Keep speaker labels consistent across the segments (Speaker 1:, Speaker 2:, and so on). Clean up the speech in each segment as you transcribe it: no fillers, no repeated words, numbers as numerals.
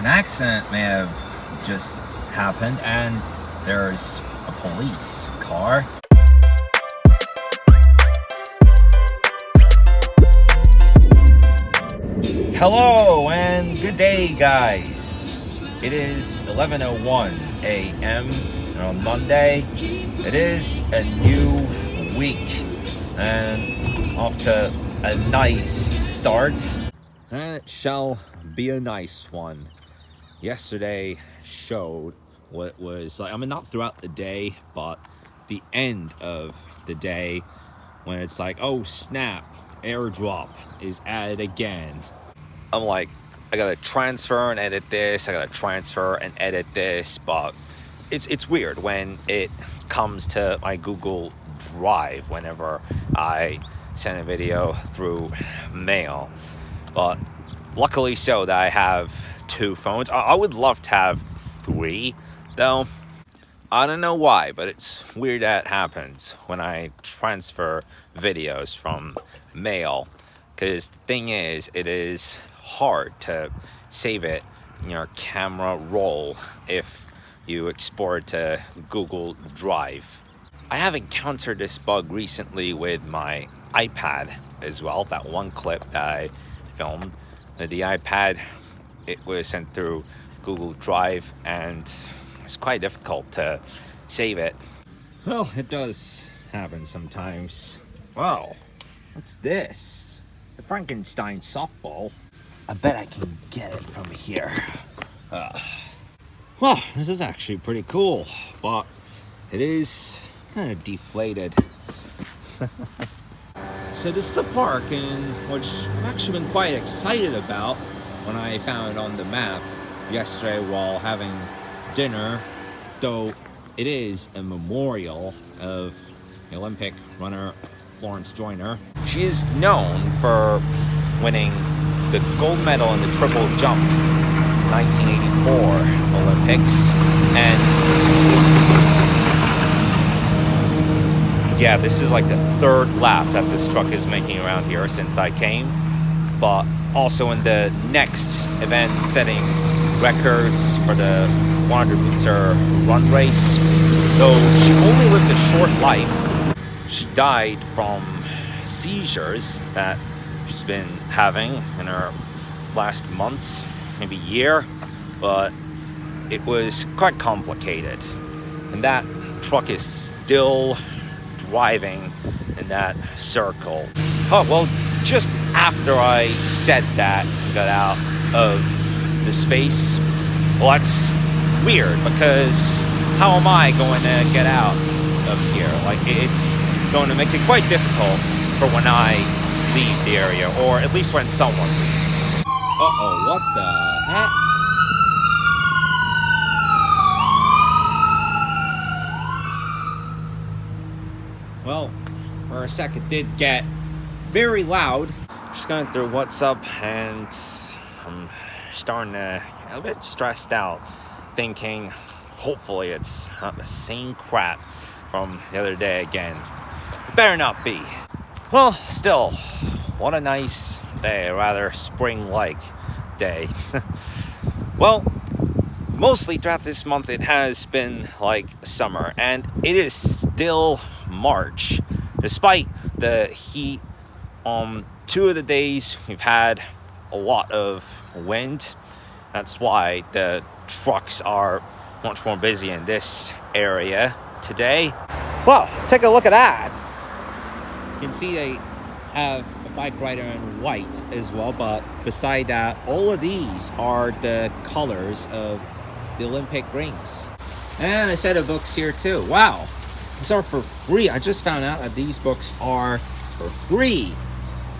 Speaker 1: an accident may have just happened and there's a police car. Hello and good day, guys. It is 11:01 a.m. on Monday. It is a new week and off to a nice start. And it shall be a nice one. Yesterday showed what was like, I mean, not throughout the day, but the end of the day when it's like, oh snap, airdrop is added again. I'm like, I gotta transfer and edit this, I gotta transfer and edit this, but it's weird when it comes to my Google Drive whenever I send a video through mail. But luckily so that I have two phones. I would love to have three, though. I don't know why, but it's weird that happens when I transfer videos from mail. Because the thing is, it is hard to save it in your camera roll if you export to Google Drive. I have encountered this bug recently with my iPad as well. That one clip that I filmed, the iPad, it was sent through Google Drive and it's quite difficult to save it. Well, it does happen sometimes. Wow, what's this? The Frankenstein softball. I bet I can get it from here. Well, this is actually pretty cool, but it is kind of deflated. So this is a park in which I've actually been quite excited about when I found it on the map yesterday while having dinner, though it is a memorial of the Olympic runner Florence Joyner. She is known for winning the gold medal in the triple jump 1984 Olympics, and yeah, this is like the third lap that this truck is making around here since I came, but also in the next event setting records for the 100-meter run race. Though she only lived a short life, she died from seizures that she's been having in her last months, maybe year, but it was quite complicated. And that truck is still driving in that circle. Oh, well, just after I said that, got out of the space, well, that's weird because how am I going to get out of here? Like, it's going to make it quite difficult for when I leave the area, or at least when someone leaves. Uh-oh, what the heck? Well, for a second, it did get very loud. Just going through WhatsApp, and I'm starting to get a bit stressed out, thinking hopefully it's not the same crap from the other day again. It better not be. Well, still, what a nice day, a rather spring-like day. Well, mostly throughout this month it has been like summer, and it is still March. Despite the heat, 2 of the days we've had a lot of wind. That's why the trucks are much more busy in this area today. Well, take a look at that. You can see they have a bike rider in white as well, but beside that, all of these are the colors of the Olympic rings. And a set of books here too. Wow, these are for free. I just found out that these books are for free.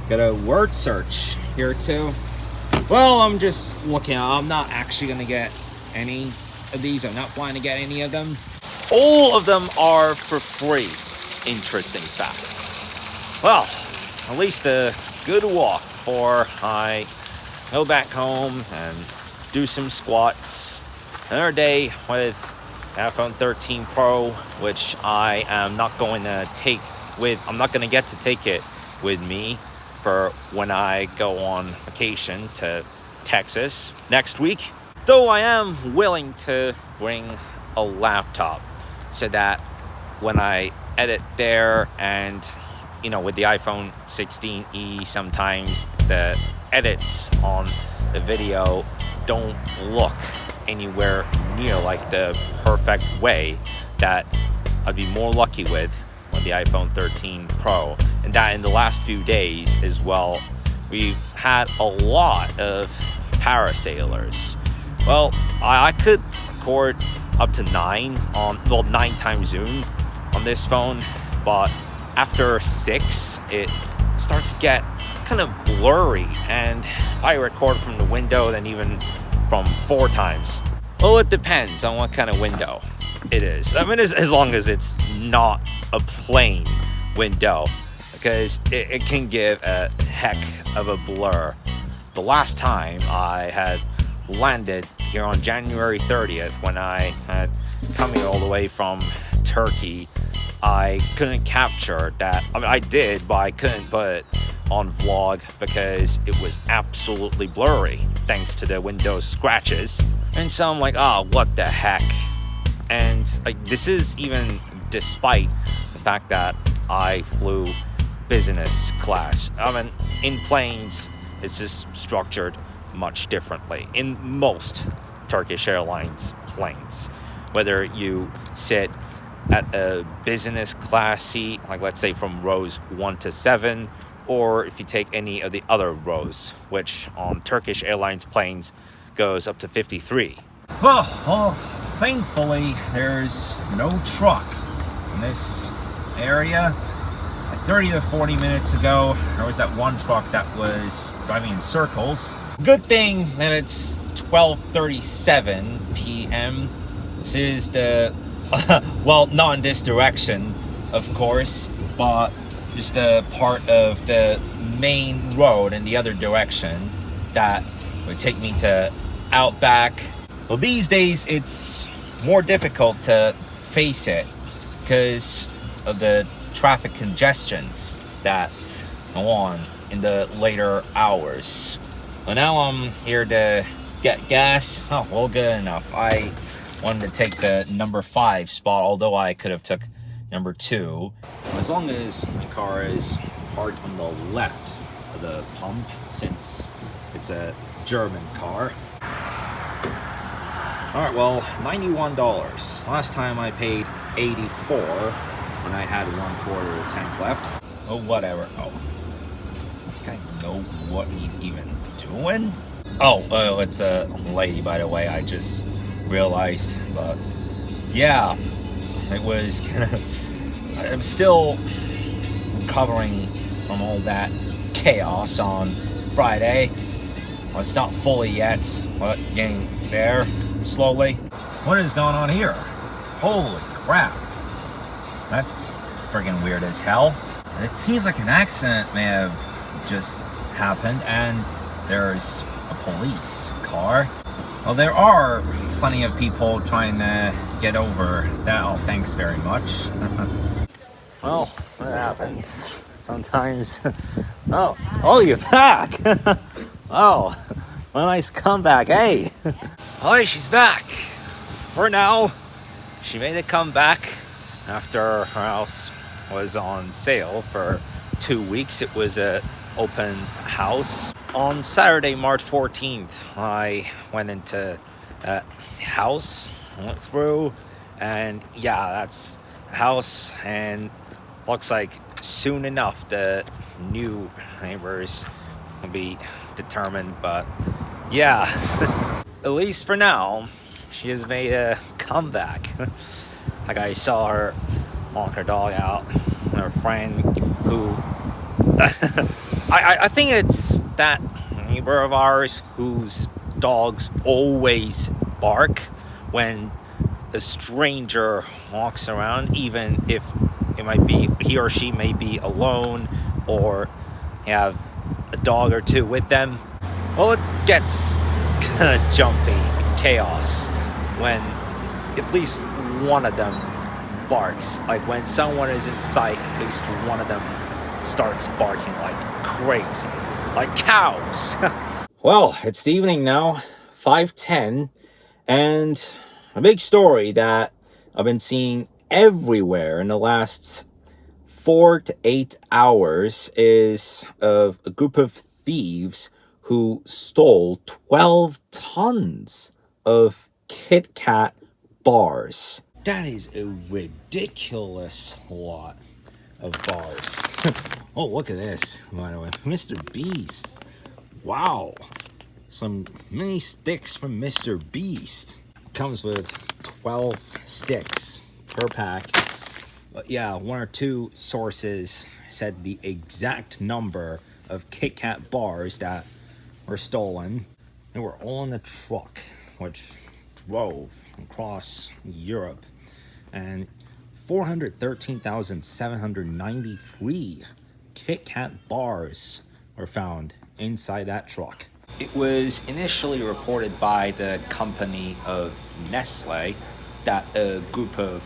Speaker 1: Got a word search here too. Well, I'm just looking. I'm not actually gonna get any of these. I'm not planning to get any of them. All of them are for free. Interesting fact. Well, at least a good walk before I go back home and do some squats. Another day with iPhone 13 Pro, which I am not going to take with. I'm not going to get to take it with me for when I go on vacation to Texas next week. Though I am willing to bring a laptop so that when I edit there, and with the iPhone 16e, sometimes the edits on the video don't look anywhere near like the perfect way that I'd be more lucky with on the iPhone 13 Pro. And that in the last few days as well, we've had a lot of parasailers. Well, I could record up to 9 times zoom on this phone, but after 6 it starts to get kind of blurry, and if I record from the window, then even from 4 times. Well, it depends on what kind of window it is. I mean, as long as it's not a plain window, because it can give a heck of a blur. The last time I had landed here on January 30th, when I had come here all the way from Turkey, I couldn't capture that. I mean, I did, but I couldn't put it on vlog because it was absolutely blurry thanks to the Windows scratches. And so I'm like, oh, what the heck? And this is even despite the fact that I flew business class. I mean, in planes, it's just structured much differently in most Turkish Airlines planes. Whether you sit at a business class seat, like let's say from rows 1 to 7, or if you take any of the other rows, which on Turkish Airlines planes goes up to 53.
Speaker 2: Well, thankfully there's no truck in this area. Like 30 to 40 minutes ago, there was that one truck that was driving in circles.
Speaker 1: Good thing that it's 12:37 p.m. This is the well, not in this direction, of course, but just a part of the main road in the other direction that would take me to Outback. Well, these days it's more difficult to face it because of the traffic congestions that go on in the later hours. Well, now I'm here to get gas. Oh, well, good enough. I wanted to take the number 5 spot, although I could have took number 2. As long as my car is parked on the left of the pump, since it's a German car. Alright, well, $91. Last time I paid $84 when I had 1/4 tank left. Oh, whatever. Oh, does this guy know what he's even doing? Oh, it's a lady, by the way, I just realized. But yeah, it was kind of, I'm still recovering from all that chaos on Friday. Well, it's not fully yet, but getting there slowly.
Speaker 2: What is going on here? Holy crap. That's friggin' weird as hell. It seems like an accident may have just happened, and there's a police car. Well, there are plenty of people trying to get over that. Oh, thanks very much.
Speaker 1: Well, that happens sometimes. Oh, you're back. Oh, what a nice comeback, hey. Oh, she's back. For now, she made a comeback after her house was on sale for 2 weeks. It was a open house. On Saturday, March 14th, I went into a house, went through, and yeah, that's a house, and looks like soon enough the new neighbors will be determined, but yeah, at least for now, she has made a comeback. Like, I saw her walk her dog out, and her friend who I think it's that neighbor of ours whose dogs always bark when a stranger walks around, even if it might be he or she may be alone or have a dog or two with them. Well, it gets kind of jumpy and chaos when at least one of them barks. Like, when someone is in sight, at least one of them starts barking like crazy, like cows. Well, it's the evening now,
Speaker 2: 5:10, and a big story that I've been seeing everywhere in the last 4 to 8 hours is of a group of thieves who stole 12 tons of Kit Kat bars. That is a ridiculous lot of bars. Oh, look at this, by the way. Mr. Beast. Wow. Some mini sticks from Mr. Beast. Comes with 12 sticks per pack. But yeah, one or two sources said the exact number of Kit Kat bars that were stolen. They were all in the truck, which drove across Europe. And 413,793 Kit Kat bars were found inside that truck. It was initially reported by the company of Nestle that a group of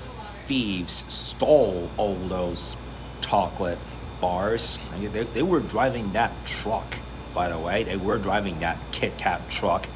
Speaker 2: thieves stole all those chocolate bars. They were driving that truck, by the way. They were driving that Kit Kat truck.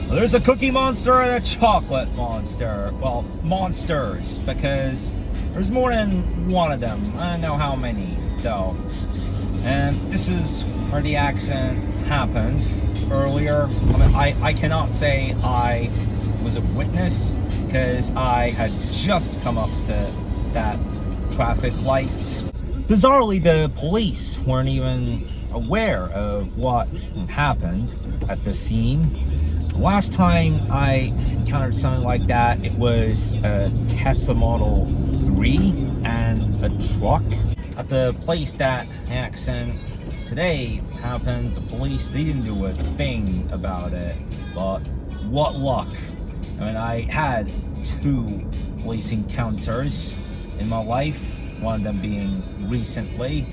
Speaker 2: There's a Cookie Monster and a Chocolate Monster. Well, monsters, because there's more than one of them. I don't know how many, though. And this is where the accident happened earlier. I mean, I cannot say I was a witness, because I had just come up to that traffic light. Bizarrely, the police weren't even aware of what happened at the scene. Last time I encountered something like that, it was a Tesla Model 3 and a truck. At the place that accident today happened, the police, they didn't do a thing about it. But what luck. I mean, I had 2 police encounters in my life, one of them being recently.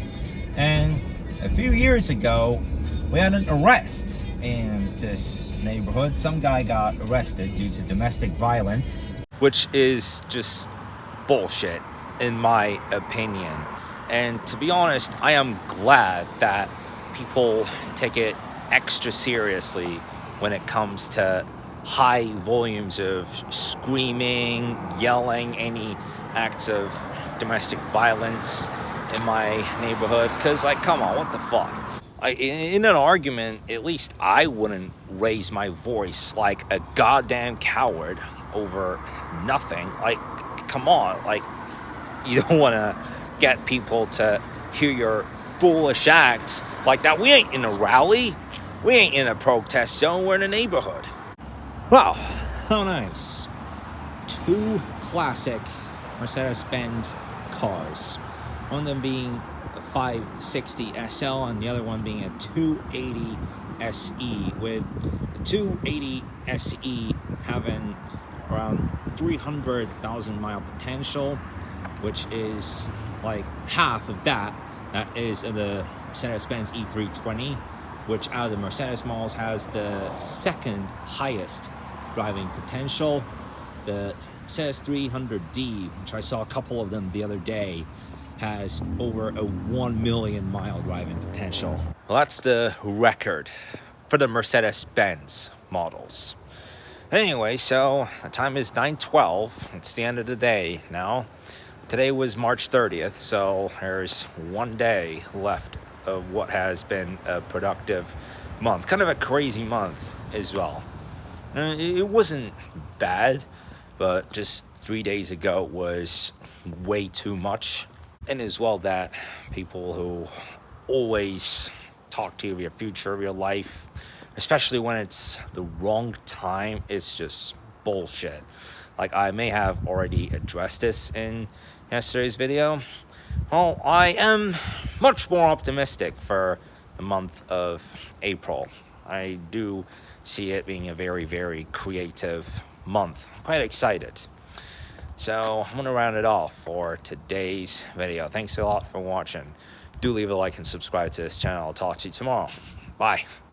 Speaker 2: And a few years ago, we had an arrest in this neighborhood. Some guy got arrested due to domestic violence, which is just bullshit in my opinion. And to be honest, I am glad that people take it extra seriously when it comes to high volumes of screaming, yelling, any acts of domestic violence in my neighborhood. Because, like, come on, what the fuck? In an argument, at least I wouldn't raise my voice like a goddamn coward over nothing. Like, come on, like, you don't want to get people to hear your foolish acts like that. We ain't in a rally. We ain't in a protest zone. We're in a neighborhood. Wow, how nice. 2 classic Mercedes-Benz cars. One of them being 560 SL and the other one being a 280 SE, with the 280 SE having around 300,000 mile potential, which is like half of that is the Mercedes-Benz E320, which out of the Mercedes models has the second highest driving potential. The Mercedes 300D, which I saw a couple of them the other day, has over a 1 million mile driving potential. Well, that's the record for the Mercedes-Benz models. Anyway, so the time is 9:12. It's the end of the day now. Today was March 30th, so there's 1 day left of what has been a productive month. Kind of a crazy month as well. It wasn't bad, but just 3 days ago was way too much. And as well, that people who always talk to you of your future, of your life, especially when it's the wrong time, it's just bullshit. Like, I may have already addressed this in yesterday's video. Well, I am much more optimistic for the month of April. I do see it being a very, very creative month. I'm quite excited. So I'm going to round it off for today's video. Thanks a lot for watching. Do leave a like and subscribe to this channel. I'll talk to you tomorrow. Bye.